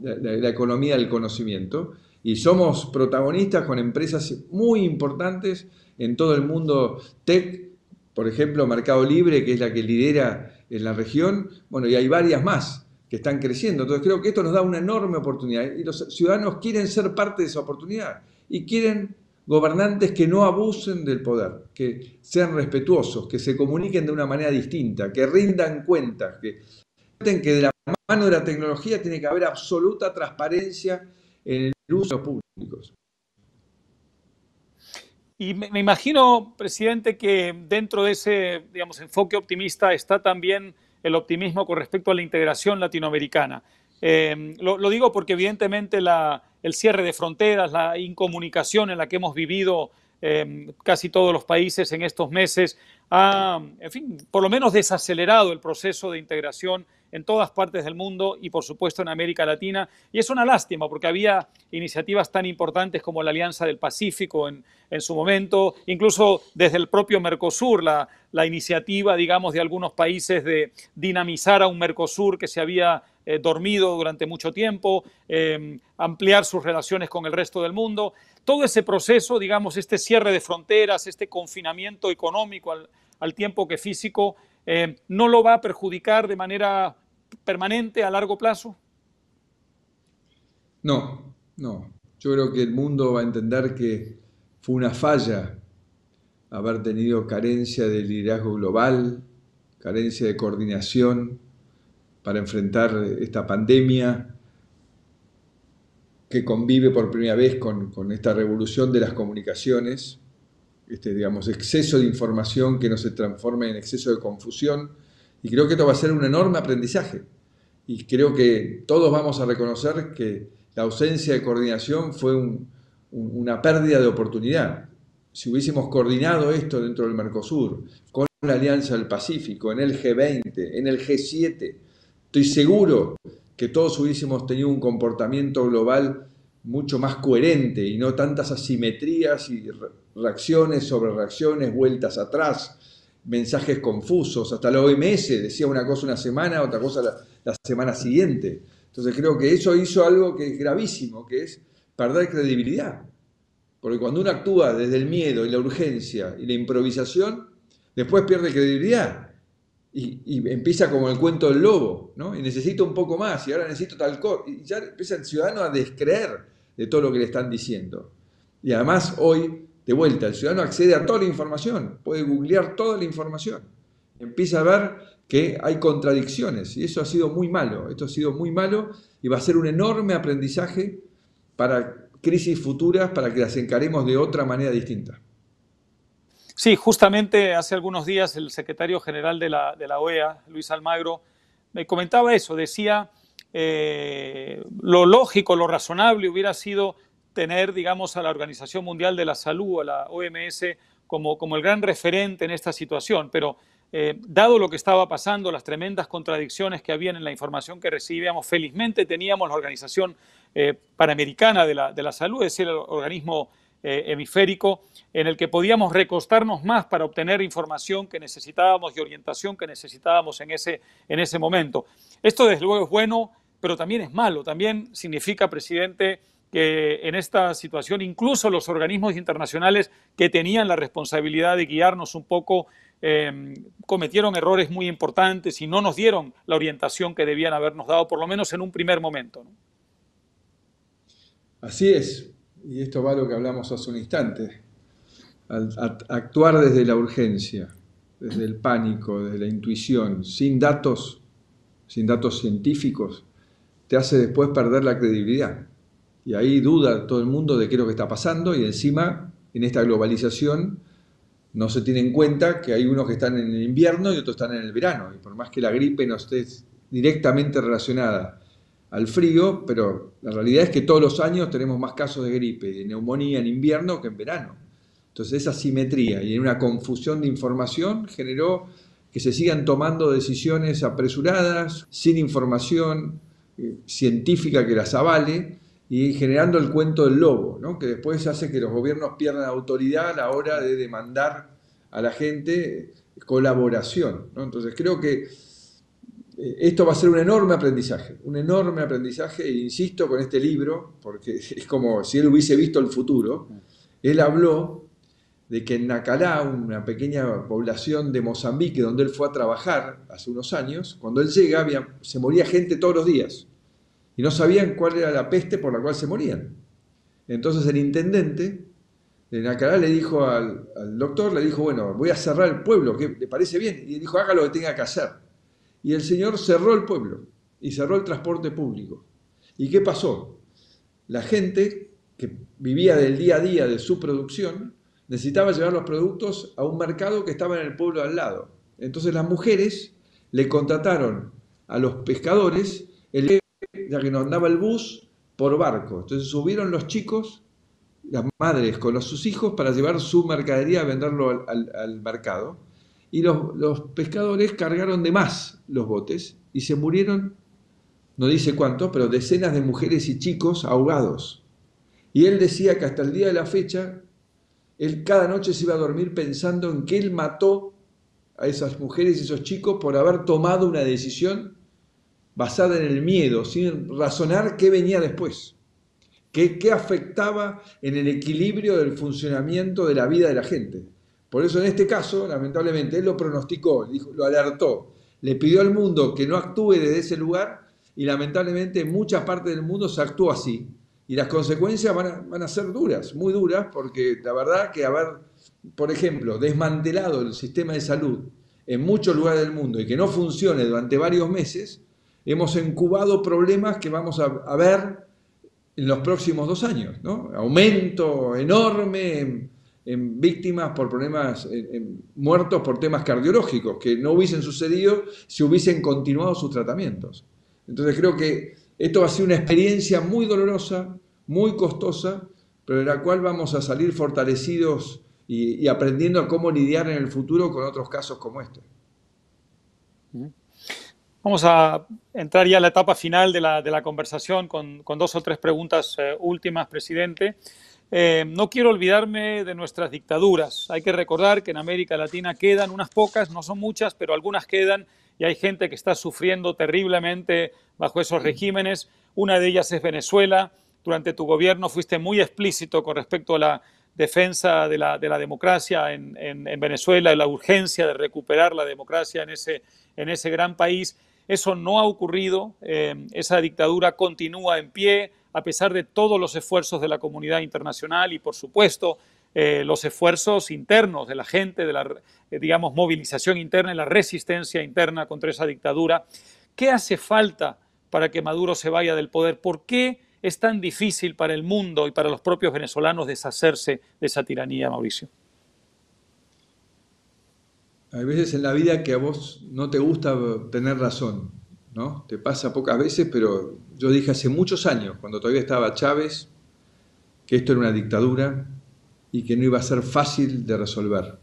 la economía del conocimiento y somos protagonistas con empresas muy importantes en todo el mundo tech, por ejemplo, Mercado Libre, que es la que lidera en la región, bueno, y hay varias más que están creciendo. Entonces creo que esto nos da una enorme oportunidad y los ciudadanos quieren ser parte de esa oportunidad y quieren gobernantes que no abusen del poder, que sean respetuosos, que se comuniquen de una manera distinta, que rindan cuentas, que de la mano de la tecnología tiene que haber absoluta transparencia en el uso de los públicos. Y me imagino, presidente, que dentro de ese, digamos, enfoque optimista está también el optimismo con respecto a la integración latinoamericana. Lo digo porque evidentemente el cierre de fronteras, la incomunicación en la que hemos vivido casi todos los países en estos meses ha, en fin, por lo menos desacelerado el proceso de integración en todas partes del mundo y por supuesto en América Latina. Y es una lástima porque había iniciativas tan importantes como la Alianza del Pacífico en su momento, incluso desde el propio Mercosur, la iniciativa, digamos, de algunos países de dinamizar a un Mercosur que se había dormido durante mucho tiempo, ampliar sus relaciones con el resto del mundo. Todo ese proceso, digamos, este cierre de fronteras, este confinamiento económico al tiempo que físico, ¿no lo va a perjudicar de manera permanente a largo plazo? No, no. Yo creo que el mundo va a entender que fue una falla haber tenido carencia de liderazgo global, carencia de coordinación para enfrentar esta pandemia que convive por primera vez con esta revolución de las comunicaciones, digamos, exceso de información que no se transforme en exceso de confusión. Y creo que esto va a ser un enorme aprendizaje. Y creo que todos vamos a reconocer que la ausencia de coordinación fue una pérdida de oportunidad. Si hubiésemos coordinado esto dentro del Mercosur, con la Alianza del Pacífico, en el G20, en el G7, estoy seguro que todos hubiésemos tenido un comportamiento global mucho más coherente y no tantas asimetrías y reacciones sobre reacciones, vueltas atrás, mensajes confusos. Hasta la OMS decía una cosa una semana, otra cosa la semana siguiente. Entonces creo que eso hizo algo que es gravísimo, que es perder credibilidad. Porque cuando uno actúa desde el miedo y la urgencia y la improvisación, después pierde credibilidad. Y empieza como el cuento del lobo, ¿no? Y necesito un poco más, y ahora necesito tal cosa. Y ya empieza el ciudadano a descreer de todo lo que le están diciendo. Y además hoy, de vuelta, el ciudadano accede a toda la información, puede googlear toda la información. Empieza a ver que hay contradicciones, y eso ha sido muy malo. Esto ha sido muy malo y va a ser un enorme aprendizaje para crisis futuras, para que las encaremos de otra manera distinta. Sí, justamente hace algunos días el secretario general de la OEA, Luis Almagro, me comentaba eso, decía lo lógico, lo razonable hubiera sido tener, digamos, a la Organización Mundial de la Salud, a la OMS, como el gran referente en esta situación, pero dado lo que estaba pasando, las tremendas contradicciones que habían en la información que recibíamos, felizmente teníamos la Organización Panamericana de la Salud, es decir, el organismo hemisférico, en el que podíamos recostarnos más para obtener información que necesitábamos y orientación que necesitábamos en ese momento. Esto desde luego es bueno, pero también es malo. También significa, presidente, que en esta situación incluso los organismos internacionales que tenían la responsabilidad de guiarnos un poco cometieron errores muy importantes y no nos dieron la orientación que debían habernos dado, por lo menos en un primer momento, ¿no? Así es, y esto va a lo que hablamos hace un instante. actuar desde la urgencia, desde el pánico, desde la intuición, sin datos científicos, te hace después perder la credibilidad. Y ahí duda todo el mundo de qué es lo que está pasando, y encima, en esta globalización, no se tiene en cuenta que hay unos que están en el invierno y otros están en el verano. Y por más que la gripe no esté directamente relacionada al frío, pero la realidad es que todos los años tenemos más casos de gripe y de neumonía en invierno que en verano. Entonces esa asimetría y una confusión de información generó que se sigan tomando decisiones apresuradas, sin información científica que las avale, y generando el cuento del lobo, ¿no? Que después hace que los gobiernos pierdan autoridad a la hora de demandar a la gente colaboración, ¿no? Entonces creo que esto va a ser un enorme aprendizaje, e insisto con este libro, porque es como si él hubiese visto el futuro. Él habló de que en Nacalá, una pequeña población de Mozambique, donde él fue a trabajar hace unos años, cuando él llega se moría gente todos los días y no sabían cuál era la peste por la cual se morían. Entonces el intendente de Nacalá le dijo al doctor, le dijo, bueno, voy a cerrar el pueblo, ¿qué le parece bien? Y dijo, haga lo que tenga que hacer. Y el señor cerró el pueblo y cerró el transporte público. ¿Y qué pasó? La gente que vivía del día a día de su producción necesitaba llevar los productos a un mercado que estaba en el pueblo al lado. Entonces las mujeres le contrataron a los pescadores, ya que no andaba el bus, por barco. Entonces subieron los chicos, las madres con sus hijos, para llevar su mercadería a venderlo al mercado. Y los pescadores cargaron de más los botes y se murieron, no dice cuántos, pero decenas de mujeres y chicos ahogados. Y él decía que hasta el día de la fecha, él cada noche se iba a dormir pensando en que él mató a esas mujeres y esos chicos por haber tomado una decisión basada en el miedo, sin razonar qué venía después, qué afectaba en el equilibrio del funcionamiento de la vida de la gente. Por eso en este caso, lamentablemente, él lo pronosticó, lo alertó, le pidió al mundo que no actúe desde ese lugar, y lamentablemente en muchas partes del mundo se actuó así. Y las consecuencias van a ser duras, muy duras, porque la verdad que haber, por ejemplo, desmantelado el sistema de salud en muchos lugares del mundo y que no funcione durante varios meses, hemos incubado problemas que vamos a ver en los próximos 2 años, ¿no? Aumento enorme en víctimas por problemas, en muertos por temas cardiológicos, que no hubiesen sucedido si hubiesen continuado sus tratamientos. Entonces creo que esto va a ser una experiencia muy dolorosa, muy costosa, pero de la cual vamos a salir fortalecidos y aprendiendo a cómo lidiar en el futuro con otros casos como este. Vamos a entrar ya a la etapa final de la conversación con 2 o 3 preguntas últimas, presidente. No quiero olvidarme de nuestras dictaduras. Hay que recordar que en América Latina quedan unas pocas, no son muchas, pero algunas quedan, y hay gente que está sufriendo terriblemente bajo esos regímenes. Una de ellas es Venezuela. Durante tu gobierno fuiste muy explícito con respecto a la defensa de la democracia en Venezuela, la urgencia de recuperar la democracia en ese gran país. Eso no ha ocurrido, esa dictadura continúa en pie a pesar de todos los esfuerzos de la comunidad internacional y, por supuesto, los esfuerzos internos de la gente, de la, digamos, movilización interna y la resistencia interna contra esa dictadura. ¿Qué hace falta para que Maduro se vaya del poder? ¿Por qué es tan difícil para el mundo y para los propios venezolanos deshacerse de esa tiranía, Mauricio? Hay veces en la vida que a vos no te gusta tener razón, ¿no? Te pasa pocas veces, pero yo dije hace muchos años, cuando todavía estaba Chávez, que esto era una dictadura y que no iba a ser fácil de resolver.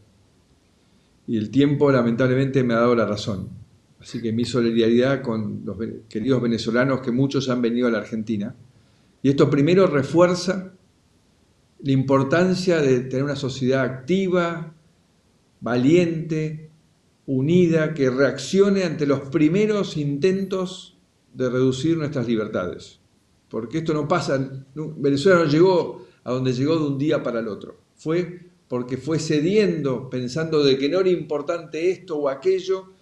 Y el tiempo lamentablemente me ha dado la razón. Así que mi solidaridad con los queridos venezolanos, que muchos han venido a la Argentina. Y esto primero refuerza la importancia de tener una sociedad activa, valiente, unida, que reaccione ante los primeros intentos de reducir nuestras libertades. Porque esto no pasa, Venezuela no llegó a donde llegó de un día para el otro. Fue porque fue cediendo, pensando de que no era importante esto o aquello,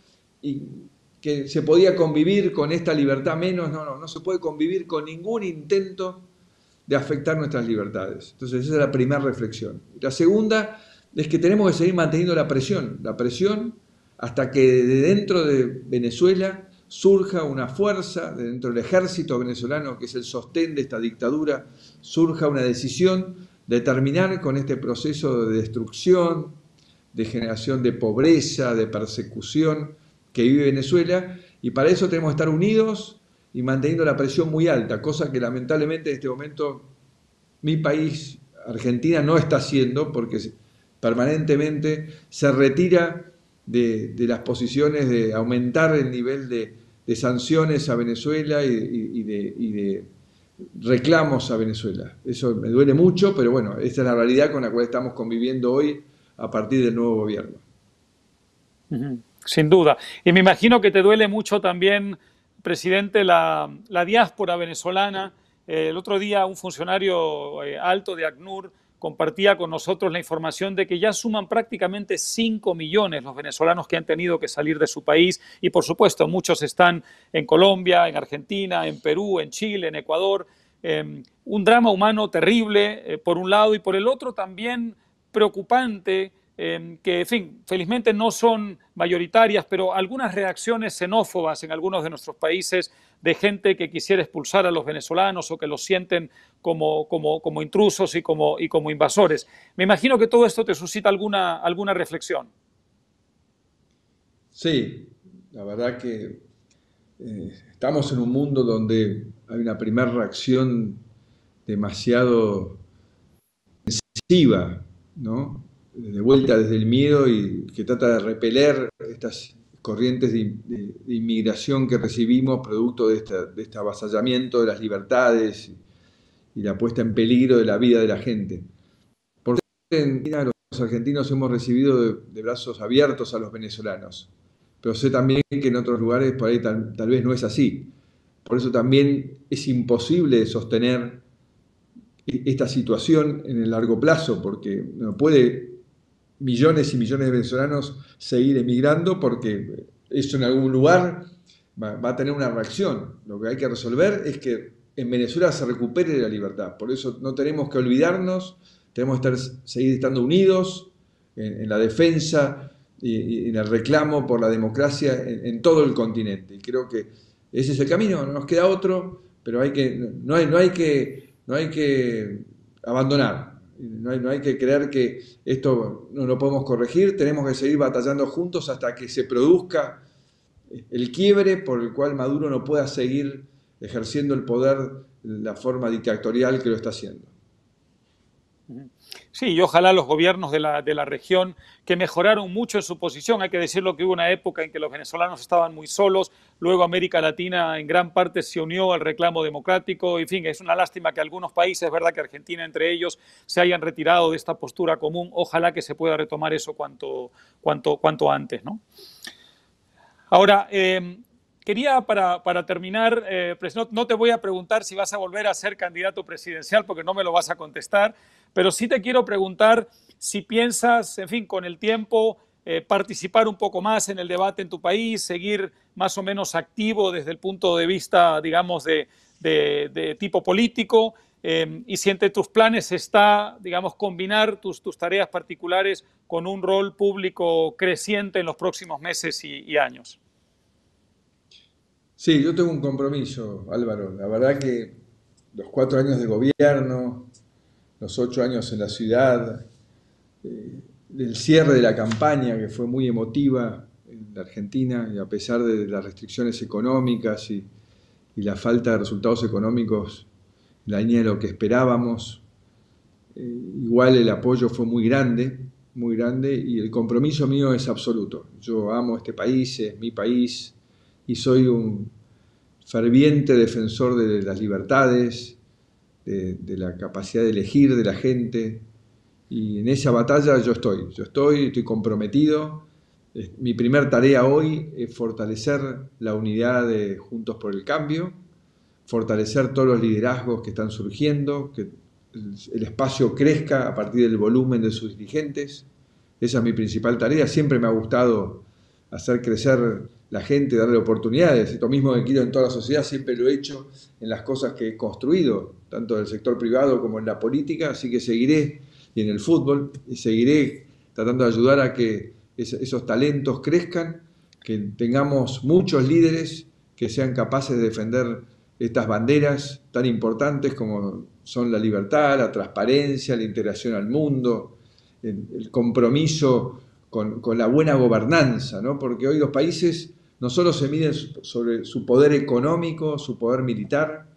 y que se podía convivir con esta libertad menos. No se puede convivir con ningún intento de afectar nuestras libertades. Entonces esa es la primera reflexión. La segunda es que tenemos que seguir manteniendo la presión hasta que de dentro de Venezuela surja una fuerza, de dentro del ejército venezolano, que es el sostén de esta dictadura, surja una decisión de terminar con este proceso de destrucción, de generación de pobreza, de persecución que vive Venezuela, y para eso tenemos que estar unidos y manteniendo la presión muy alta, cosa que lamentablemente en este momento mi país, Argentina, no está haciendo, porque permanentemente se retira de las posiciones de aumentar el nivel de sanciones a Venezuela y de reclamos a Venezuela. Eso me duele mucho, pero bueno, esta es la realidad con la cual estamos conviviendo hoy a partir del nuevo gobierno. Sin duda. Y me imagino que te duele mucho también, presidente, la diáspora venezolana. El otro día un funcionario alto de ACNUR compartía con nosotros la información de que ya suman prácticamente 5 millones los venezolanos que han tenido que salir de su país y por supuesto muchos están en Colombia, en Argentina, en Perú, en Chile, en Ecuador. Un drama humano terrible por un lado y por el otro también preocupante que, en fin, felizmente no son mayoritarias, pero algunas reacciones xenófobas en algunos de nuestros países de gente que quisiera expulsar a los venezolanos o que los sienten como intrusos y como invasores. Me imagino que todo esto te suscita alguna reflexión. Sí, la verdad que estamos en un mundo donde hay una primera reacción demasiado sensiva, ¿no? De vuelta desde el miedo y que trata de repeler estas corrientes de inmigración que recibimos producto de este avasallamiento de las libertades y la puesta en peligro de la vida de la gente. Por suerte, en Argentina, los argentinos hemos recibido de brazos abiertos a los venezolanos, pero sé también que en otros lugares por ahí tal vez no es así. Por eso también es imposible sostener esta situación en el largo plazo, porque no puede millones y millones de venezolanos seguir emigrando porque eso en algún lugar va a tener una reacción. Lo que hay que resolver es que en Venezuela se recupere la libertad. Por eso no tenemos que olvidarnos, tenemos que seguir estando unidos en la defensa y en el reclamo por la democracia en todo el continente. Y creo que ese es el camino, no nos queda otro, pero no hay que abandonar. No hay que creer que esto no lo podemos corregir, tenemos que seguir batallando juntos hasta que se produzca el quiebre por el cual Maduro no pueda seguir ejerciendo el poder de la forma dictatorial que lo está haciendo. Sí, y ojalá los gobiernos de la región que mejoraron mucho en su posición. Hay que decirlo que hubo una época en que los venezolanos estaban muy solos, luego América Latina en gran parte se unió al reclamo democrático. En fin, es una lástima que algunos países, verdad que Argentina entre ellos, se hayan retirado de esta postura común. Ojalá que se pueda retomar eso cuanto antes, ¿no? Ahora, quería para terminar, no te voy a preguntar si vas a volver a ser candidato presidencial porque no me lo vas a contestar, pero sí te quiero preguntar si piensas, en fin, con el tiempo participar un poco más en el debate en tu país, seguir más o menos activo desde el punto de vista, digamos, de tipo político, y si entre tus planes está, digamos, combinar tus tareas particulares con un rol público creciente en los próximos meses y años. Sí, yo tengo un compromiso, Álvaro. La verdad que los 4 años de gobierno, los 8 años en la ciudad, el cierre de la campaña que fue muy emotiva en la Argentina y a pesar de las restricciones económicas y la falta de resultados económicos en la línea de lo que esperábamos, igual el apoyo fue muy grande y el compromiso mío es absoluto. Yo amo este país, es mi país y soy un ferviente defensor de las libertades, de la capacidad de elegir de la gente, y en esa batalla yo estoy comprometido. Mi primer tarea hoy es fortalecer la unidad de Juntos por el Cambio, fortalecer todos los liderazgos que están surgiendo, que el espacio crezca a partir del volumen de sus dirigentes. Esa es mi principal tarea. Siempre me ha gustado hacer crecer la gente, darle oportunidades. Esto mismo que quiero en toda la sociedad, siempre lo he hecho en las cosas que he construido, tanto en el sector privado como en la política, así que seguiré, y en el fútbol, y seguiré tratando de ayudar a que esos talentos crezcan, que tengamos muchos líderes que sean capaces de defender estas banderas tan importantes como son la libertad, la transparencia, la integración al mundo, el compromiso con la buena gobernanza, ¿no? Porque hoy los países no solo se miden sobre su poder económico, su poder militar,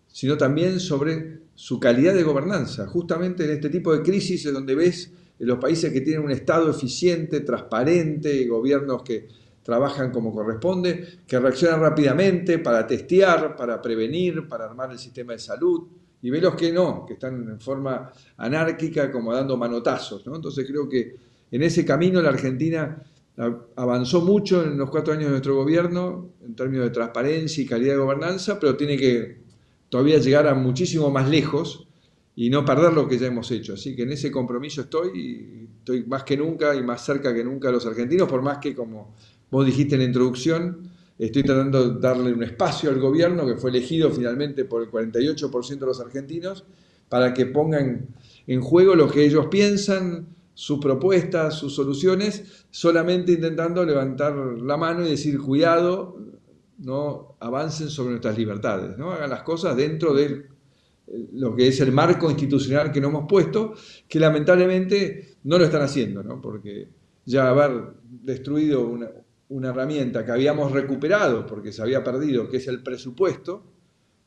sino también sobre su calidad de gobernanza. Justamente en este tipo de crisis es donde ves en los países que tienen un Estado eficiente, transparente, gobiernos que trabajan como corresponde, que reaccionan rápidamente para testear, para prevenir, para armar el sistema de salud, y ve los que no, que están en forma anárquica, como dando manotazos, ¿no? Entonces creo que en ese camino la Argentina avanzó mucho en los 4 años de nuestro gobierno, en términos de transparencia y calidad de gobernanza, pero tiene que todavía llegar a muchísimo más lejos y no perder lo que ya hemos hecho. Así que en ese compromiso estoy más que nunca y más cerca que nunca a los argentinos, por más que, como vos dijiste en la introducción, estoy tratando de darle un espacio al gobierno que fue elegido finalmente por el 48% de los argentinos para que pongan en juego lo que ellos piensan, sus propuestas, sus soluciones, solamente intentando levantar la mano y decir cuidado, no avancen sobre nuestras libertades, ¿no? Hagan las cosas dentro de lo que es el marco institucional que nos hemos puesto, que lamentablemente no lo están haciendo, ¿no? Porque ya haber destruido una herramienta que habíamos recuperado porque se había perdido, que es el presupuesto,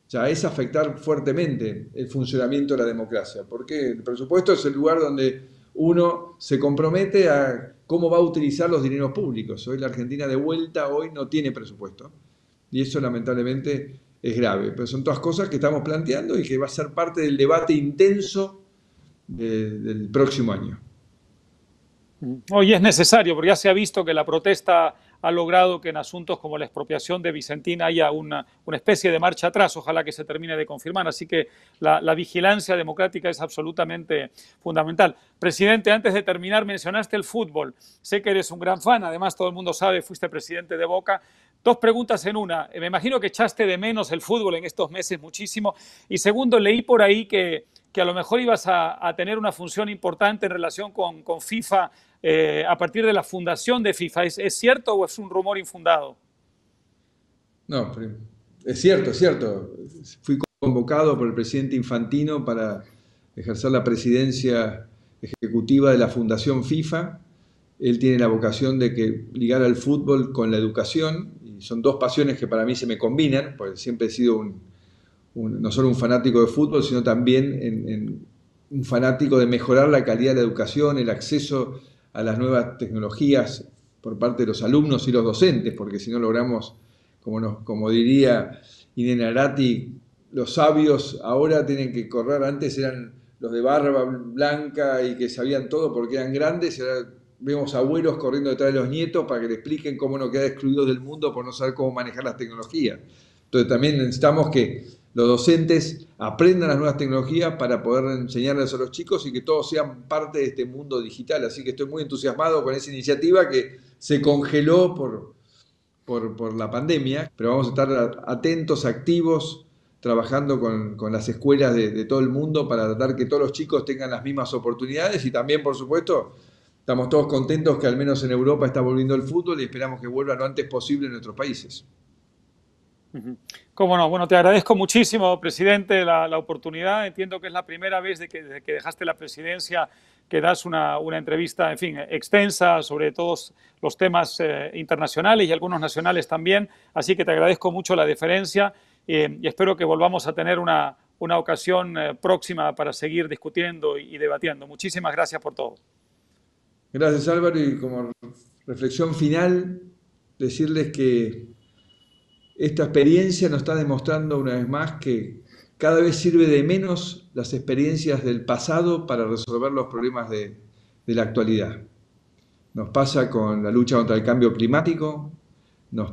ya es afectar fuertemente el funcionamiento de la democracia, porque el presupuesto es el lugar donde uno se compromete a cómo va a utilizar los dineros públicos. Hoy la Argentina de vuelta hoy no tiene presupuesto y eso lamentablemente es grave, pero son todas cosas que estamos planteando y que va a ser parte del debate intenso del próximo año. Hoy es necesario, porque ya se ha visto que la protesta ha logrado que en asuntos como la expropiación de Vicentín haya una especie de marcha atrás, ojalá que se termine de confirmar. Así que la vigilancia democrática es absolutamente fundamental. Presidente, antes de terminar, mencionaste el fútbol. Sé que eres un gran fan, además todo el mundo sabe, fuiste presidente de Boca. 2 preguntas en una. Me imagino que echaste de menos el fútbol en estos meses muchísimo. Y segundo, leí por ahí que a lo mejor ibas a tener una función importante en relación con FIFA a partir de la fundación de FIFA. ¿Es cierto o es un rumor infundado? No, es cierto, es cierto. Fui convocado por el presidente Infantino para ejercer la presidencia ejecutiva de la Fundación FIFA. Él tiene la vocación de que ligar al fútbol con la educación, y son 2 pasiones que para mí se me combinan, porque siempre he sido no solo un fanático de fútbol, sino también un fanático de mejorar la calidad de la educación, el acceso a las nuevas tecnologías por parte de los alumnos y los docentes, porque si no logramos, como diría Inena Arati, los sabios ahora tienen que correr. Antes eran los de barba blanca y que sabían todo porque eran grandes, y ahora vemos abuelos corriendo detrás de los nietos para que le expliquen cómo no quedar excluidos del mundo por no saber cómo manejar las tecnologías. Entonces también necesitamos que los docentes aprendan las nuevas tecnologías para poder enseñarles a los chicos y que todos sean parte de este mundo digital. Así que estoy muy entusiasmado con esa iniciativa que se congeló por la pandemia, pero vamos a estar atentos, activos, trabajando con las escuelas de todo el mundo para tratar que todos los chicos tengan las mismas oportunidades, y también, por supuesto, estamos todos contentos que al menos en Europa está volviendo el fútbol y esperamos que vuelva lo antes posible en nuestros países. Cómo no. Bueno, te agradezco muchísimo, presidente, la oportunidad. Entiendo que es la primera vez desde que dejaste la presidencia que das una entrevista, en fin, extensa sobre todos los temas internacionales y algunos nacionales también. Así que te agradezco mucho la deferencia y espero que volvamos a tener una ocasión próxima para seguir discutiendo y debatiendo. Muchísimas gracias por todo. Gracias, Álvaro, y como reflexión final, decirles que esta experiencia nos está demostrando una vez más que cada vez sirve de menos las experiencias del pasado para resolver los problemas de la actualidad. Nos pasa con la lucha contra el cambio climático, nos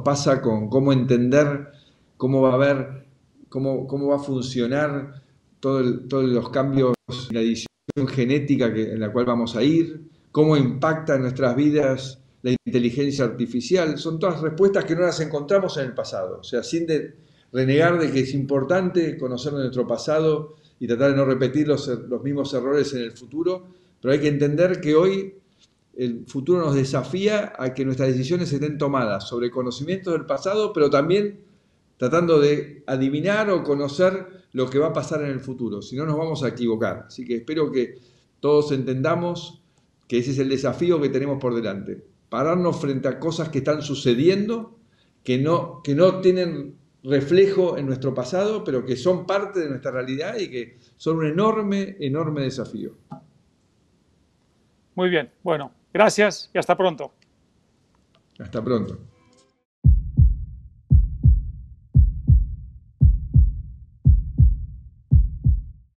pasa con cómo entender cómo va a funcionar todos los cambios en la edición genética en la cual vamos a ir, cómo impacta en nuestras vidas la inteligencia artificial. Son todas respuestas que no las encontramos en el pasado. O sea, sin renegar de que es importante conocer nuestro pasado y tratar de no repetir los mismos errores en el futuro, pero hay que entender que hoy el futuro nos desafía a que nuestras decisiones estén tomadas sobre conocimientos del pasado, pero también tratando de adivinar o conocer lo que va a pasar en el futuro, si no nos vamos a equivocar. Así que espero que todos entendamos que ese es el desafío que tenemos por delante, pararnos frente a cosas que están sucediendo, que no tienen reflejo en nuestro pasado, pero que son parte de nuestra realidad y que son un enorme, enorme desafío. Muy bien, bueno, gracias y hasta pronto. Hasta pronto.